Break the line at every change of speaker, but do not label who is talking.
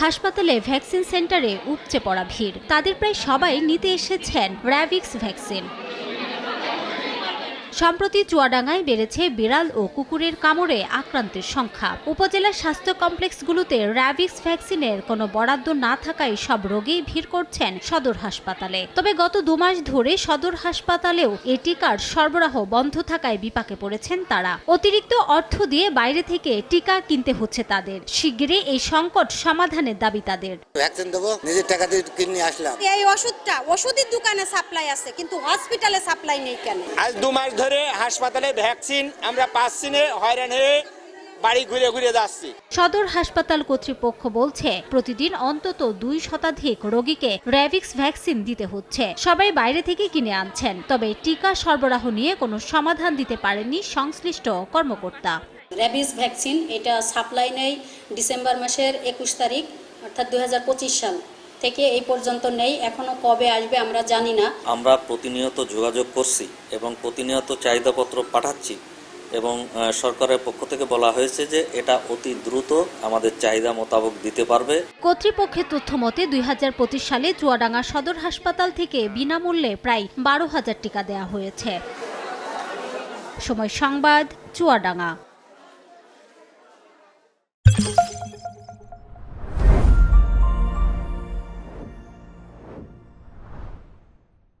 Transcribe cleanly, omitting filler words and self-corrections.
হাসপাতালে ভ্যাকসিন সেন্টারে উপচে পড়া ভিড়। তাদের প্রায় সবাই নিতে এসেছেন র্যাবিক্স ভ্যাকসিন। সম্প্রতি চুয়াডাঙ্গায় বেড়েছে বিড়াল ও কুকুরের কামড়ে আক্রান্তের সংখ্যা। উপজেলা স্বাস্থ্য কমপ্লেক্সগুলোতে র্যাবিক্স ভ্যাকসিনের কোনো বরাদ্দ না থাকায় সব রোগীই ভিড় করছেন সদর হাসপাতালে। তবে গত 2 মাস ধরে সদর হাসপাতালেও এ টিকার সরবরাহ বন্ধ থাকায় বিপাকে পড়েছেন তারা। অতিরিক্ত অর্থ দিয়ে বাইরে থেকে টিকা কিনতে হচ্ছে তাদের। শিগগিরই এই সংকট সমাধানের দাবি তাদের।
ভ্যাকসিন দেবো, নিজের টাকা দিয়ে কিনে আসলাম।
এই ওষুধের দোকানে সাপ্লাই আছে, কিন্তু হসপিটালে সাপ্লাই নেই কেন?
আজ 2 মাস ধরে হাসপাতালে ভ্যাকসিন আমরা পাচ্ছি না, হয়রান হয়ে বাড়ি ঘুরে ঘুরে যাচ্ছি।
সদর হাসপাতাল কর্তৃপক্ষ বলছে প্রতিদিন অন্তত 2 শতাধিক রোগীকে র্যাবিক্স ভ্যাকসিন দিতে হচ্ছে। সবাই বাইরে থেকে কিনে আনছেন, তবে টিকা সরবরাহ নিয়ে কোনো সমাধান দিতে পারেননি সংশ্লিষ্ট কর্মকর্তা।
র্যাবিস ভ্যাকসিন এটা সাপ্লাই নেই ডিসেম্বর মাসের 21 তারিখ অর্থাৎ 2025 সাল থেকে এই পর্যন্ত নেই। এখনো কবে আসবে আমরা জানি না।
আমরা প্রতিনিয়ত যোগাযোগ করছি এবং প্রতিনিয়ত চাহিদাপত্র পাঠাচ্ছি এবং সরকারের পক্ষ থেকে বলা হয়েছে যে এটা অতি দ্রুত আমাদের চাহিদা মোতাবেক দিতে পারবে।
কর্তৃপক্ষের তথ্য মতে 2025 সালে চুয়াডাঙ্গা সদর হাসপাতাল থেকে বিনামূল্যে প্রায় 12,000 টিকা দেওয়া হয়েছে। সময় সংবাদ, চুয়াডাঙ্গা।